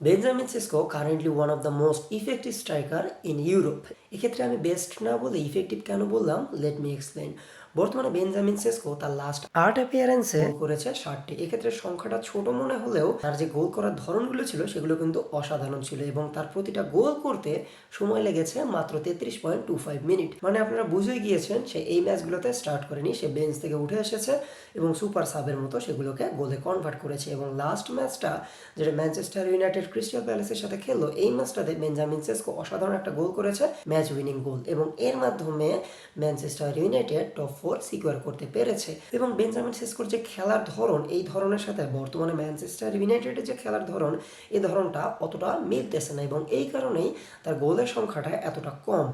Benjamin Sesko currently one of the most effective striker in Europe. এক্ষেত্রে আমি best না বলে ইফেক্টিভ কেন বললাম, লেট মি এক্সপ্লেন। বর্তমানে বেঞ্জামিন সেস্কো তার লাস্ট 8 অ্যাপিয়ারেন্সে গোল করেছে 60টি। এক্ষেত্রে সংখ্যাটা ছোট মনে হলেও তার যে গোল করার ধরনগুলো ছিল সেগুলো কিন্তু অসাধারণ ছিল এবং তার প্রতিটা গোল করতে সময় লেগেছে মাত্র 33.25 মিনিট। মানে আপনারা বুঝেই গিয়েছেন সে এই ম্যাচগুলোতে স্টার্ট করেনি, সে বেঞ্চ থেকে উঠে এসেছে এবং সুপার সাবের মতো সেগুলোকে গোলে কনভার্ট করেছে। এবং লাস্ট ম্যাচটা যেটা ম্যানচেস্টার ইউনাইটেড ক্রিস্টাল প্যালেসের সাথে খেললো, এই ম্যাচটাতে বেঞ্জামিন সেস্কো অসাধারণ একটা গোল করেছে, ম্যাচ উইনিং গোল, এবং এর মাধ্যমে ম্যানচেস্টার ইউনাইটেড টপ 4 সিকিউর করতে পেরেছে। এবং বেঞ্জামিন সেস্কোর যে খেলার ধরন, এই ধরনের সাথে বর্তমানে ম্যানচেস্টার ইউনাইটেডের যে খেলার ধরন, এই ধরনটা অতটা মিলতেছে না এবং এই কারণেই তার গোলের সংখ্যাটা এতটা কম।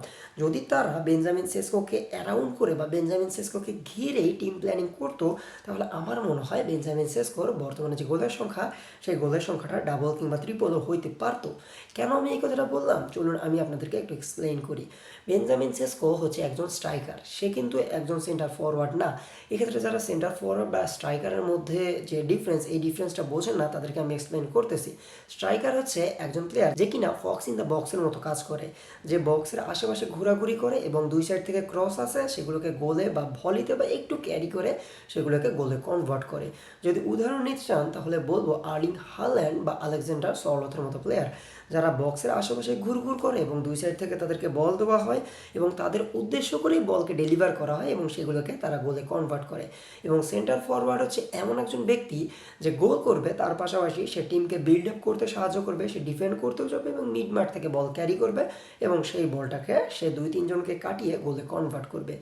যদি তারা বেঞ্জামিন সেস্কোকে অ্যারাউন্ড করে বা বেঞ্জামিন সেস্কোকে ঘিরেই টিম প্ল্যানিং করতো, তাহলে আমার মনে হয় বেঞ্জামিন সেস্কোর বর্তমানে যে গোলের সংখ্যা, সেই গোলের সংখ্যাটা ডাবল কিংবা ট্রিপলও হইতে পারতো। কেন আমি এই কথাটা বললাম, চলুন আমি আপনাদেরকে একটু এক্সপ্লেইন করি। বেঞ্জামিন সেস্কো হচ্ছে একজন স্ট্রাইকার, সে কিন্তু একজন সেন্টার ফরওয়ার্ড না। এক্ষেত্রে যারা সেন্টার ফরওয়ার্ড বা স্ট্রাইকারের মধ্যে যে ডিফারেন্স, এই ডিফারেন্সটা বোঝেন না, তাদেরকে আমি এক্সপ্লেন করতেছি। স্ট্রাইকার হচ্ছে একজন প্লেয়ার যে কিনা ফক্স ইন দ্য বক্সের মতো কাজ করে, যে বক্সের আশেপাশে ঘোরাঘুরি করে এবং দুই সাইড থেকে ক্রস আসে সেগুলোকে গোলে বা ভলিতে বা একটু ক্যারি করে সেগুলোকে গোলে কনভার্ট করে। যদি উদাহরণ নিতে চান তাহলে বলবো আর্লিং হাল্যান্ড বা আলেকজান্ডার সরলথের মতো প্লেয়ার, যারা বক্সের আশেপাশে ঘুরঘুর করে এবং দুই সাইড থেকে তাদেরকে বল দেওয়া হয় এবং তাদের উদ্দেশ্য করেই বলকে ডেলিভার করা হয় এবং সেগুলোকে তারা গোলে কনভার্ট করে। এবং সেন্টার ফরওয়ার্ড হচ্ছে এমন একজন ব্যক্তি যে গোল করবে, তার পাশাপাশি সে টিমকে বিল্ড আপ করতে সাহায্য করবে, সে ডিফেন্ড করতেও যাবে এবং মিড মাঠ থেকে বল ক্যারি করবে এবং সেই বলটাকে সে 2-3 জনকে কাটিয়ে গোলে কনভার্ট করবে।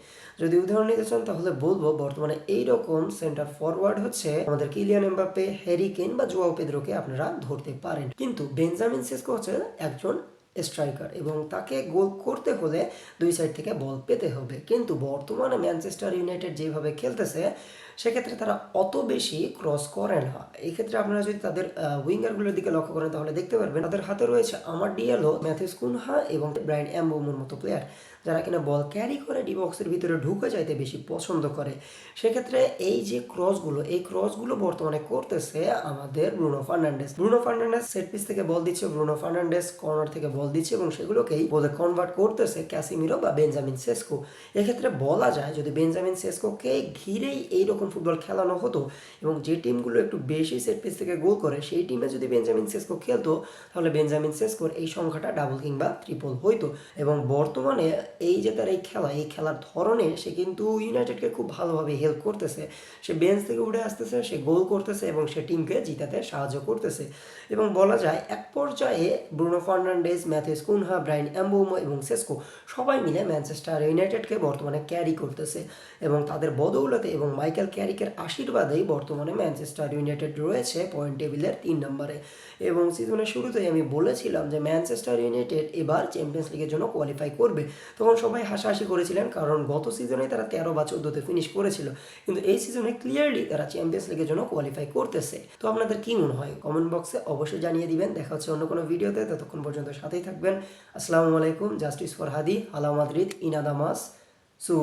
যদি উদাহরণ নিতে চান তাহলে বলবো বর্তমানে এইরকম সেন্টার ফরওয়ার্ড হচ্ছে আমাদের কিলিয়ান এমবাপ্পে, হ্যারি কেন বা জোয়াও পেদ্রোকে আপনারা ধরতে পারেন। কিন্তু বেঞ্জামিন সেস্কো হচ্ছে একজন স্ট্রাইকার এবং তাকে গোল করতে হলে দুই সাইড থেকে বল পেতে হবে। কিন্তু বর্তমানে ম্যানচেস্টার ইউনাইটেড যেভাবে খেলতেছে সেক্ষেত্রে তারা অত বেশি ক্রস করে না। এক্ষেত্রে আপনারা যদি তাদের উইঙ্গারগুলোর দিকে লক্ষ্য করেন তাহলে দেখতে পারবেন তাদের হাতে রয়েছে আমার ডিয়ালো, ম্যাথিউস কুনহা এবং ব্রায়ান এমবুমোর মতো প্লেয়ার, যারা কিনা বল ক্যারি করে ডি বক্সের ভিতরে ঢুকে যাইতে বেশি পছন্দ করে। সেক্ষেত্রে এই যে ক্রসগুলো, এই ক্রসগুলো বর্তমানে করতেছে আমাদের Bruno Fernandes. Bruno Fernandes set piece থেকে বল দিচ্ছে, ব্রুনো ফার্নান্ডেস কর্নার থেকে বল দিচ্ছে এবং সেগুলোকেই বলে কনভার্ট করতেছে ক্যাসিমিরো বা বেঞ্জামিন সেস্কো। এক্ষেত্রে বলা যায় যদি বেঞ্জামিন সেস্কোকে ঘিরেই এইরকম ফুটবল খেলানো হতো এবং যে টিমগুলো একটু বেশি সেট পিস থেকে গোল করে সেই টিমে যদি বেঞ্জামিন সেস্কো খেলতো, তাহলে বেঞ্জামিন সেস্কোর এই সংখ্যাটা ডাবল কিংবা ট্রিপল হইতো। এবং বর্তমানে এই যে তার এই খেলা, এই খেলার ধরনে সে কিন্তু ইউনাইটেডকে খুব ভালোভাবে হেল্প করতেছে। সে বেঞ্চ থেকে উঠে আসতেছে, সে গোল করতেছে এবং সে টিমকে জিতাতে সাহায্য করতেছে। এবং বলা যায় এক পর্যায়ে Bruno Fernandes, Matheus Cunha, Bryan Mbeumo এবং সেস্কো সবাই মিলে ম্যানচেস্টার ইউনাইটেডকে বর্তমানে ক্যারি করতেছে এবং তাদের বদৌলতে এবং মাইকেল ক্যারিকের আশীর্বাদেই বর্তমানে ম্যানচেস্টার ইউনাইটেড রয়েছে পয়েন্ট টেবিলের 3 নম্বরে। এবং সিজনের শুরুতেই আমি বলেছিলাম যে ম্যানচেস্টার ইউনাইটেড এবার চ্যাম্পিয়ন্স লিগের জন্য কোয়ালিফাই করবে। তখন সবাই হাসাহাসি করেছিলেন কারণ গত সিজনে তারা 13 বা 14তে ফিনিশ করেছিল, কিন্তু এই সিজনে ক্লিয়ারলি তারা চ্যাম্পিয়ন্স লিগের জন্য কোয়ালিফাই করতেছে। তো আপনাদের কি মনে হয় কমেন্ট বক্সে অবশ্যই জানিয়ে দিবেন। দেখা হচ্ছে অন্য কোনো ভিডিওতে, ততক্ষণ পর্যন্ত সাথেই থাকবেন। আসসালামু আলাইকুম। জাস্টিস ফর হাদি, হালা মাদ্রিদ, ইনাদামাস সু।